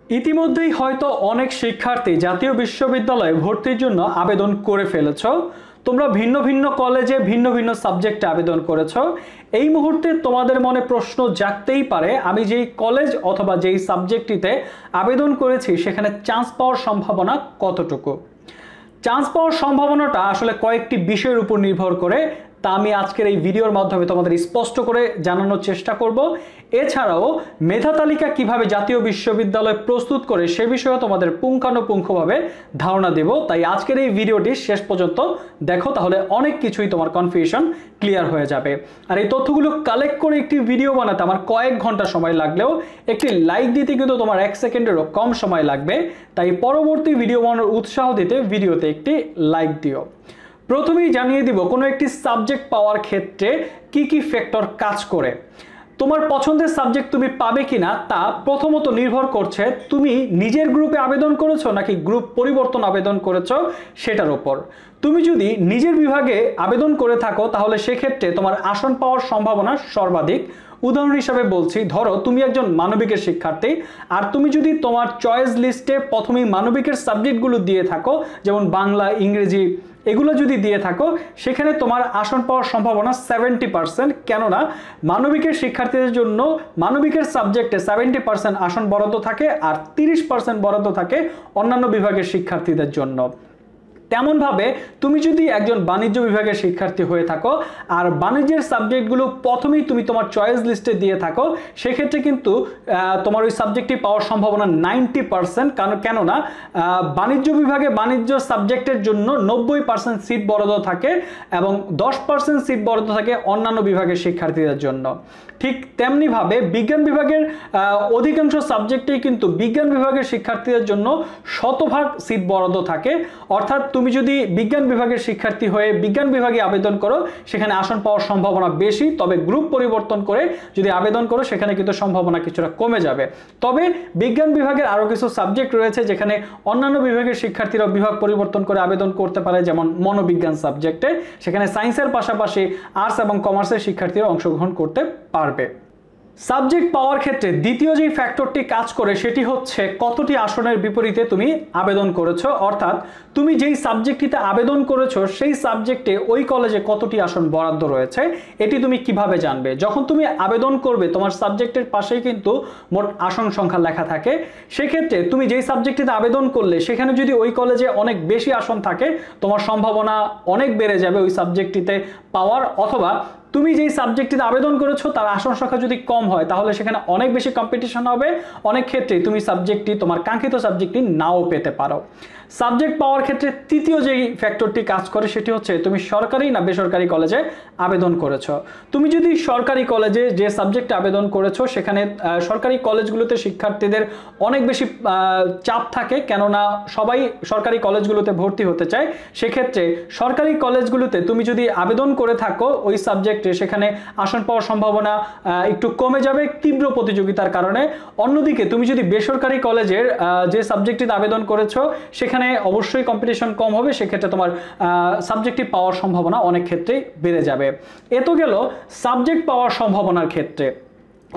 ইতিমধ্যেই হয়তো অনেক শিক্ষার্থী জাতীয় বিশ্ববিদ্যালয়ে ভর্তির জন্য আবেদন করে ফেলেছো। তোমরা ভিন্ন ভিন্ন কলেজে ভিন্ন ভিন্ন সাবজেক্টে আবেদন করেছো। এই মুহূর্তে তোমাদের মনে প্রশ্ন জাগতেই পারে, আমি যেই কলেজ অথবা যেই সাবজেক্টটিতে আবেদন করেছি সেখানে চান্স পাওয়ার সম্ভাবনা কতটুকু। চান্স পাওয়ার সম্ভাবনাটা আসলে কয়েকটি বিষয়ের উপর নির্ভর করে, তা আমি আজকের এই ভিডিওর মাধ্যমে তোমাদের স্পষ্ট করে জানানোর চেষ্টা করব। এছাড়াও মেধা তালিকা কিভাবে জাতীয় বিশ্ববিদ্যালয় প্রস্তুত করে সে বিষয়ে তোমাদের পুঙ্খানুপুঙ্খভাবে ধারণা দেব। তাই আজকের এই ভিডিওটি শেষ পর্যন্ত দেখো, তাহলে অনেক কিছুই তোমার কনফিউশন ক্লিয়ার হয়ে যাবে। আর এই তথ্যগুলো কালেক্ট করে একটি ভিডিও বানাতে আমার কয়েক ঘন্টা সময় লাগলেও একটি লাইক দিতে কিন্তু তোমার 1 সেকেন্ডেরও কম সময় লাগবে। তাই পরবর্তী ভিডিও বানানোর উৎসাহ দিতে ভিডিওতে একটি লাইক দিও। প্রথমেই জানিয়ে দিব কোনো একটি সাবজেক্ট পাওয়ার ক্ষেত্রে কি কি ফ্যাক্টর কাজ করে। তোমার পছন্দের সাবজেক্ট তুমি পাবে কিনা তা প্রথমত নির্ভর করছে তুমি নিজের গ্রুপে আবেদন করেছো নাকি গ্রুপ পরিবর্তন আবেদন করেছো সেটার উপর। তুমি যদি নিজের বিভাগে আবেদন করে থাকো তাহলে সেক্ষেত্রে তোমার আসন পাওয়ার সম্ভাবনা সর্বাধিক। উদাহরণ হিসাবে বলছি, ধরো তুমি একজন মানবিকের শিক্ষার্থী আর তুমি যদি তোমার চয়েস লিস্টে প্রথমেই মানবিকের সাবজেক্টগুলো দিয়ে থাকো, যেমন বাংলা, ইংরেজি, এগুলো যদি দিয়ে থাকো সেখানে তোমার আসন পাওয়ার সম্ভাবনা 70%। কেননা মানবিকের শিক্ষার্থীদের জন্য মানবিকের সাবজেক্টে 70% আসন বরাদ্দ থাকে আর 30% বরাদ্দ থাকে অন্যান্য বিভাগের শিক্ষার্থীদের জন্য। তেমনভাবে তুমি যদি একজন বাণিজ্য বিভাগের শিক্ষার্থী হয়ে থাকো আর বাণিজ্যের সাবজেক্টগুলো প্রথমেই তুমি তোমার চয়েস লিস্টে দিয়ে থাকো, সেক্ষেত্রে কিন্তু তোমার ওই সাবজেক্টটি পাওয়ার সম্ভাবনা 90%। কেননা বাণিজ্য বিভাগে বাণিজ্য সাবজেক্টের জন্য 90% সিট বরাদ্দ থাকে এবং 10% সিট বরাদ্দ থাকে অন্যান্য বিভাগের শিক্ষার্থীদের জন্য। ঠিক তেমনিভাবে বিজ্ঞান বিভাগের অধিকাংশ সাবজেক্টেই কিন্তু বিজ্ঞান বিভাগের শিক্ষার্থীদের জন্য 100% সিট বরাদ্দ থাকে। অর্থাৎ তুমি যদি বিজ্ঞান বিভাগের শিক্ষার্থী হয়ে বিজ্ঞান বিভাগে আবেদন করো সেখানে আসন পাওয়ার সম্ভাবনা বেশি, তবে গ্রুপ পরিবর্তন করে যদি আবেদন করো সেখানে কিন্তু সম্ভাবনা কিছুটা কমে যাবে। তবে বিজ্ঞান বিভাগের আরও কিছু সাবজেক্ট রয়েছে যেখানে অন্যান্য বিভাগের শিক্ষার্থীরা বিভাগ পরিবর্তন করে আবেদন করতে পারে, যেমন মনোবিজ্ঞান সাবজেক্টে। সেখানে সায়েন্সের পাশাপাশি আর্টস এবং কমার্সের শিক্ষার্থীরা অংশগ্রহণ করতে পারবে। সাবজেক্ট পাওয়ার ক্ষেত্রে দ্বিতীয় যে ফ্যাক্টরটি কাজ করে সেটি হচ্ছে কতটি আসনের বিপরীতে তুমি আবেদন করেছো। অর্থাৎ তুমি যেই সাবজেক্টটিতে আবেদন করেছো সেই সাবজেক্টে ওই কলেজে কতটি আসন বরাদ্দ রয়েছে এটি তুমি কিভাবে জানবে। যখন তুমি আবেদন করবে তোমার সাবজেক্টের পাশেই কিন্তু মোট আসন সংখ্যা লেখা থাকে। সেক্ষেত্রে তুমি যেই সাবজেক্টটিতে আবেদন করলে সেখানে যদি ওই কলেজে অনেক বেশি আসন থাকে তোমার সম্ভাবনা অনেক বেড়ে যাবে ওই সাবজেক্টটিতে পাওয়ার, অথবা তুমি যেই সাবজেক্টটিতে আবেদন করেছো তার আসন সংখ্যা যদি কম হয় তাহলে সেখানে অনেক বেশি কম্পিটিশন হবে। অনেক ক্ষেত্রে তুমি সাবজেক্টটি তোমার কাঙ্ক্ষিত সাবজেক্টটি নাও পেতে পারো। সাবজেক্ট পাওয়ার ক্ষেত্রে তৃতীয় যেই ফ্যাক্টরটি কাজ করে সেটি হচ্ছে তুমি সরকারি না বেসরকারি কলেজে আবেদন করেছো। তুমি যদি সরকারি কলেজে যে সাবজেক্টে আবেদন করেছো সেখানে সরকারি কলেজগুলোতে শিক্ষার্থীদের অনেক বেশি চাপ থাকে, কেননা সবাই সরকারি কলেজগুলোতে ভর্তি হতে চায়। সেক্ষেত্রে সরকারি কলেজগুলোতে তুমি যদি আবেদন করে থাকো ওই সাবজেক্টে সেখানে আসন পাওয়ার সম্ভাবনা একটু কমে যাবে তীব্র প্রতিযোগিতার কারণে। অন্যদিকে তুমি যদি বেসরকারি কলেজের যে সাবজেক্টটিতে আবেদন করেছো সেখানে অবশ্যই কম্পিটিশন কম হবে, সেক্ষেত্রে তোমার সাবজেক্টটি পাওয়ার সম্ভাবনা অনেক ক্ষেত্রেই বেড়ে যাবে। এ তো গেল সাবজেক্ট পাওয়ার সম্ভাবনার ক্ষেত্রে।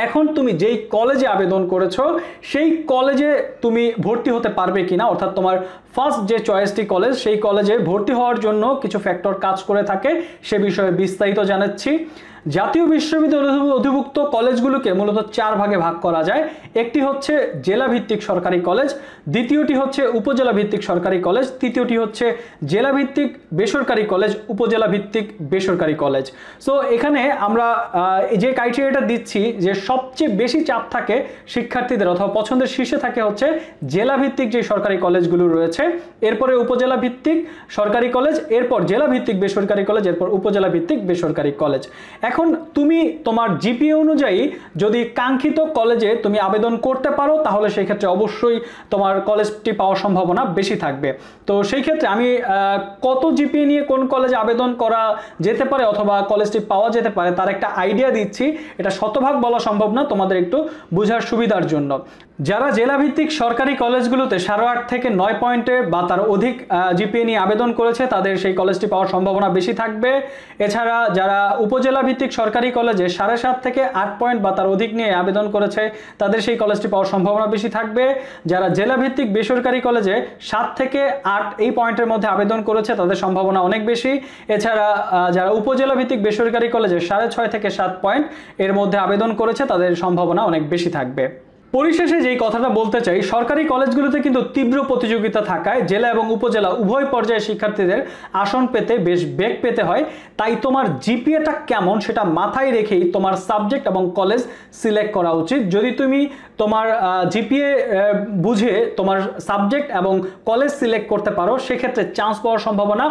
এখন তুমি যেই কলেজে আবেদন করেছো সেই কলেজে তুমি ভর্তি হতে পারবে কিনা, অর্থাৎ তোমার ফার্স্ট যে চয়েসটি কলেজ সেই কলেজে ভর্তি হওয়ার জন্য কিছু ফ্যাক্টর কাজ করে থাকে, সে বিষয়ে বিস্তারিত জানাচ্ছি। জাতীয় বিশ্ববিদ্যালয় অধিভুক্ত কলেজগুলোকে মূলত 4 ভাগে ভাগ করা যায়। একটি হচ্ছে জেলা ভিত্তিক সরকারি কলেজ, দ্বিতীয়টি হচ্ছে উপজেলা ভিত্তিক সরকারি কলেজ, তৃতীয়টি হচ্ছে জেলা ভিত্তিক বেসরকারি কলেজ, উপজেলা ভিত্তিক বেসরকারি কলেজ। সো এখানে আমরা যে ক্রাইটেরিয়াটা দিচ্ছি যে সবচেয়ে বেশি চাপ থাকে শিক্ষার্থীদের অথবা পছন্দের শীর্ষে থাকে হচ্ছে জেলা ভিত্তিক যে সরকারি কলেজগুলো রয়েছে, এরপরে উপজেলা ভিত্তিক সরকারি কলেজ, এরপর জেলা ভিত্তিক বেসরকারি কলেজ, এরপর উপজেলা ভিত্তিক বেসরকারি কলেজ। এখন তুমি তোমার জিপিএ অনুযায়ী যদি কাঙ্ক্ষিত কলেজে তুমি আবেদন করতে পারো তাহলে সেই ক্ষেত্রে অবশ্যই তোমার কলেজটি পাওয়ার সম্ভাবনা বেশি থাকবে। তো সেই ক্ষেত্রে আমি কত জিপিএ নিয়ে কোন কলেজে আবেদন করা যেতে পারে অথবা কলেজটি পাওয়া যেতে পারে তার একটা আইডিয়া দিচ্ছি। এটা শতভাগ বলা সম্ভব না, তোমাদের একটু বোঝার সুবিধার জন্য। যারা জেলাভিত্তিক সরকারি কলেজগুলোতে 8.5 থেকে 9 পয়েন্টে বা তার অধিক জিপিএ নিয়ে আবেদন করেছে তাদের সেই কলেজটি পাওয়ার সম্ভাবনা বেশি থাকবে। এছাড়া যারা উপজেলা ভিত্তিক সরকারি কলেজে 7.5 থেকে 8 পয়েন্ট বা তার অধিক নিয়ে আবেদন করেছে তাদের সেই কলেজটি পাওয়ার সম্ভাবনা বেশি থাকবে। যারা জেলাভিত্তিক বেসরকারি কলেজে 7 থেকে 8 এই পয়েন্টের মধ্যে আবেদন করেছে তাদের সম্ভাবনা অনেক বেশি। এছাড়া যারা উপজেলা ভিত্তিক বেসরকারি কলেজে 6.5 থেকে 7 পয়েন্ট এর মধ্যে আবেদন করেছে তাদের সম্ভাবনা অনেক বেশি থাকবে। পরিশেষে যেই কথাটা বলতে চাই, সরকারি কলেজগুলোতে কিন্তু তীব্র প্রতিযোগিতা থাকায় জেলা এবং উপজেলা উভয় পর্যায়ে শিক্ষার্থীদের আসন পেতে বেশ বেগ পেতে হয়। তাই তোমার জিপিএটা কেমন সেটা মাথায় রেখেই তোমার সাবজেক্ট এবং কলেজ সিলেক্ট করা উচিত। যদি তুমি তোমার জিপিএ বুঝে তোমার সাবজেক্ট এবং কলেজ সিলেক্ট করতে পারো সেক্ষেত্রে চান্স পাওয়ার সম্ভাবনা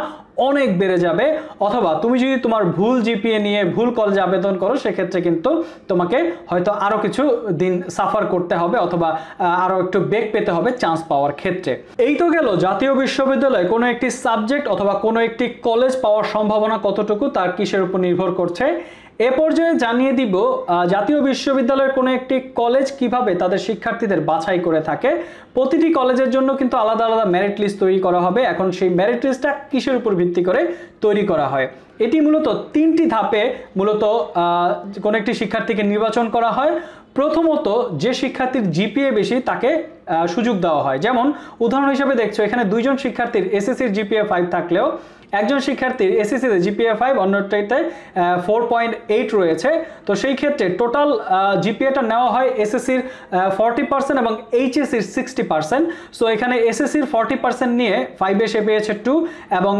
অনেক বেড়ে যাবে। অথবা তুমি যদি তোমার ভুল জিপিএ নিয়ে ভুল কলেজে আবেদন করো সেক্ষেত্রে কিন্তু তোমাকে হয়তো আরও কিছু দিন সাফার করতে হবে অথবা আরও একটু বেগ পেতে হবে চান্স পাওয়ার ক্ষেত্রে। এই তো গেল জাতীয় বিশ্ববিদ্যালয়ে কোনো একটি সাবজেক্ট অথবা কোনো একটি কলেজ পাওয়ার সম্ভাবনা কতটুকু তার কিসের উপর নির্ভর করছে। এ পর্যায়ে জানিয়ে দিব জাতীয় বিশ্ববিদ্যালয়ের কোনো একটি কলেজ কিভাবে তাদের শিক্ষার্থীদের বাছাই করে থাকে। প্রতিটি কলেজের জন্য কিন্তু আলাদা আলাদা মেরিট লিস্ট তৈরি করা হবে। এখন সেই মেরিট লিস্টটা কিসের উপর ভিত্তি করে তৈরি করা হয়? এটি মূলত 3টি ধাপে মূলত কোনো একটি শিক্ষার্থীকে নির্বাচন করা হয়। প্রথমত যে শিক্ষার্থীর জিপিএ বেশি তাকে সুযোগ দেওয়া হয়। যেমন উদাহরণ হিসেবে দেখছো এখানে 2 জন শিক্ষার্থীর এসএসসির জিপিএ 5 থাকলেও একজন শিক্ষার্থীর এসএসসিতে জিপিএ 5 অন্যটাতে 4.8 রয়েছে। তো সেই ক্ষেত্রে টোটাল জিপিএটা নেওয়া হয় এসএসসির 40% এবং এইচএসসির 60%। সো এখানে এসএসসির 40% নিয়ে 5 এসে পেয়েছে 2 এবং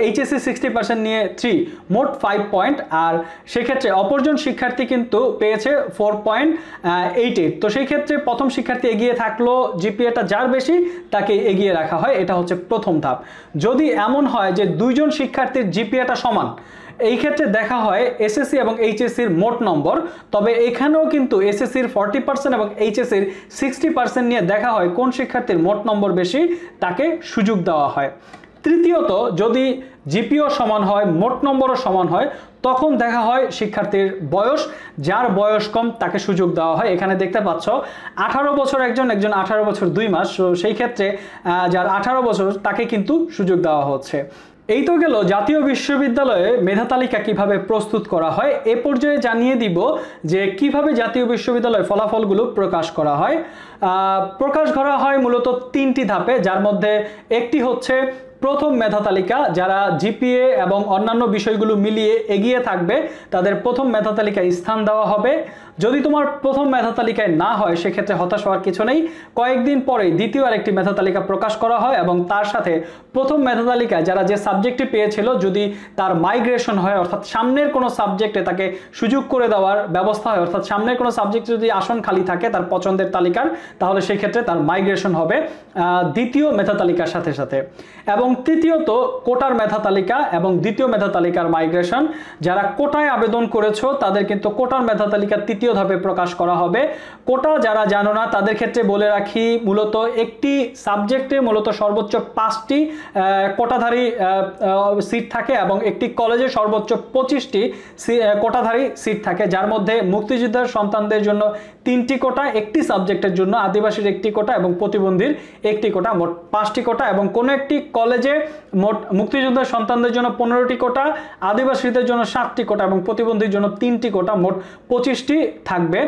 এইচএসসি 60% নিয়ে 3, মোট 5 পয়েন্ট। আর সেক্ষেত্রে অপরজন শিক্ষার্থী কিন্তু পেয়েছে 4.88। তো সেই ক্ষেত্রে প্রথম শিক্ষার্থী এগিয়ে থাকলো, জিপিএটা যার বেশি তাকে এগিয়ে রাখা হয়। এটা হচ্ছে প্রথম ধাপ। যদি এমন হয় যে 2 জন শিক্ষার্থীর জিপিএটা সমান, এই ক্ষেত্রে দেখা হয় এসএসসি এবং এইচএসসির মোট নম্বর। তবে এখানেও কিন্তু এসএসসির 40% এবং এইচএসসির 60% নিয়ে দেখা হয় কোন শিক্ষার্থীর মোট নম্বর বেশি তাকে সুযোগ দেওয়া হয়। তৃতীয়ত যদি জিপিও সমান হয়, মোট নম্বরও সমান হয়, তখন দেখা হয় শিক্ষার্থীর বয়স, যার বয়স কম তাকে সুযোগ দেওয়া হয়। এখানে দেখতে পাচ্ছ 18 বছর একজন 18 বছর 2 মাস। সেই ক্ষেত্রে যার 18 বছর তাকে কিন্তু সুযোগ দেওয়া হচ্ছে। এই তো গেল জাতীয় বিশ্ববিদ্যালয়ে মেধা তালিকা কিভাবে প্রস্তুত করা হয়। এ পর্যায়ে জানিয়ে দিব যে কিভাবে জাতীয় বিশ্ববিদ্যালয়ে ফলাফলগুলো প্রকাশ করা হয়। প্রকাশ করা হয় মূলত 3টি ধাপে, যার মধ্যে একটি হচ্ছে প্রথম মেধা তালিকা। যারা জিপিএ এবং অন্যান্য বিষয়গুলো মিলিয়ে এগিয়ে থাকবে তাদের প্রথম মেধা তালিকায় স্থান দেওয়া হবে। যদি তোমার প্রথম মেধা তালিকায় না হয় সেক্ষেত্রে হতাশ হওয়ার কিছু নেই। কয়েকদিন পরে দ্বিতীয় আরেকটি মেধা তালিকা প্রকাশ করা হয় এবং তার সাথে প্রথম মেধা তালিকায় যারা যে সাবজেক্টটি পেয়েছিল যদি তার মাইগ্রেশন হয়, অর্থাৎ সামনের কোনো সাবজেক্টে তাকে সুযোগ করে দেওয়ার ব্যবস্থা হয়, অর্থাৎ সামনের কোনো সাবজেক্টে যদি আসন খালি থাকে তার পছন্দের তালিকার, তাহলে সেই ক্ষেত্রে তার মাইগ্রেশন হবে দ্বিতীয় মেধা তালিকার সাথে সাথে। এবং তৃতীয়ত কোটার মেধা তালিকা এবং দ্বিতীয় মেধা তালিকার মাইগ্রেশন। যারা কোটায় আবেদন করেছো তাদের কিন্তু কোটার মেধা তালিকা তৃতীয় ধাপে প্রকাশ করা হবে। কোটা যারা জানো না তাদের ক্ষেত্রে বলে রাখি, মূলত একটি সাবজেক্টে মূলত সর্বোচ্চ 5টি কোটাধারী সিট থাকে এবং একটি কলেজে সর্বোচ্চ 25টি কোটাধারী সিট থাকে, যার মধ্যে মুক্তিযোদ্ধার সন্তানদের জন্য 3টি কোটা, একটি সাবজেক্টের জন্য আদিবাসীর 1টি কোটা এবং প্রতিবন্ধীর 1টি কোটা, মোট 5টি কোটা। এবং কোনো একটি কলেজে মোট মুক্তিযোদ্ধার সন্তানদের জন্য 15টি কোটা, আদিবাসীদের জন্য 7টি কোটা এবং প্রতিবন্ধীর জন্য 3টি কোটা, মোট 25টি থাকবে।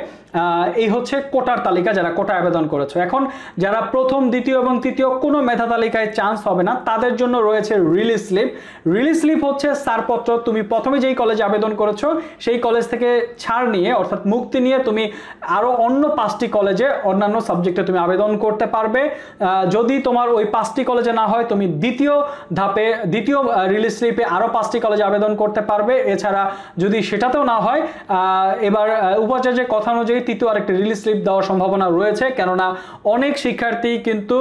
এই হচ্ছে কোটার তালিকা যারা কোটা আবেদন করেছো। এখন যারা প্রথম, দ্বিতীয় এবং তৃতীয় কোনো মেধা তালিকায় চান্স হবে না তাদের জন্য রয়েছে রিলিজ স্লিপ। রিলিজ স্লিপ হচ্ছে ছাড়পত্র। তুমি প্রথমে যেই কলেজে আবেদন করেছো সেই কলেজ থেকে ছাড় নিয়ে অর্থাৎ মুক্তি নিয়ে তুমি আরো অন্য 5টি কলেজে অন্যান্য সাবজেক্টে তুমি আবেদন করতে পারবে। যদি তোমার ওই 5টি কলেজে না হয় তুমি দ্বিতীয় ধাপে দ্বিতীয় রিলিজ স্লিপে আরো 5টি কলেজে আবেদন করতে পারবে। এছাড়া যদি সেটাতেও না হয় এবার উপাচার্যের কথা অনুযায়ী তৃতীয় আরেকটি রিলিজ স্লিপ দেওয়ার সম্ভাবনা রয়েছে, কেননা অনেক শিক্ষার্থী কিন্তু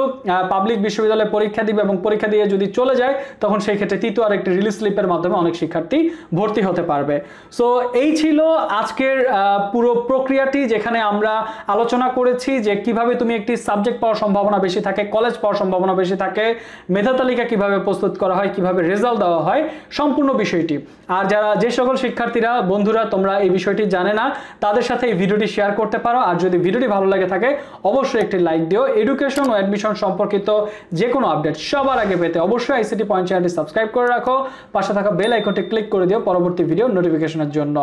পাবলিক বিশ্ববিদ্যালয়ে পরীক্ষা দিবে এবং পরীক্ষা দিয়ে যদি চলে যায় তখন সেই ক্ষেত্রে তৃতীয় আরেকটি রিলিজ স্লিপের মাধ্যমে অনেক শিক্ষার্থী ভর্তি হতে পারবে। সো এই ছিল আজকের পুরো প্রক্রিয়াটি, যেখানে আমরা আলোচনা করেছি যে কিভাবে তুমি একটি সাবজেক্ট পাওয়ার সম্ভাবনা বেশি থাকে, কলেজ পাওয়ার সম্ভাবনা বেশি থাকে, মেধা তালিকা কিভাবে প্রস্তুত করা হয়, কিভাবে রেজাল্ট দেওয়া হয়, সম্পূর্ণ বিষয়টি। আর যারা যে সকল শিক্ষার্থীরা বন্ধুরা তোমরা এই বিষয়টি জানে না তাদের তাদের সাথে এই ভিডিওটি শেয়ার করতে পারো। আর যদি ভিডিওটি ভালো লাগে থাকে অবশ্যই একটি লাইক দিও। এডুকেশন ও অ্যাডমিশন সম্পর্কিত যে কোনো আপডেট সবার আগে পেতে অবশ্যই আইসিটি পয়েন্ট চ্যানেলটি সাবস্ক্রাইব করে রাখো, পাশে থাকা বেল আইকনটি ক্লিক করে দিও পরবর্তী ভিডিও নোটিফিকেশনের জন্য।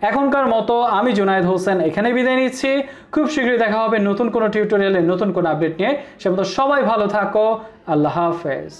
এখনকার মতো আমি জুনায়েদ হোসেন এখানে বিদায় নিচ্ছি। খুব শীঘ্রই দেখা হবে নতুন কোনো টিউটোরিয়ালে নতুন কোনো আপডেট নিয়ে। সে মতো সবাই ভালো থাকো। আল্লাহ হাফেজ।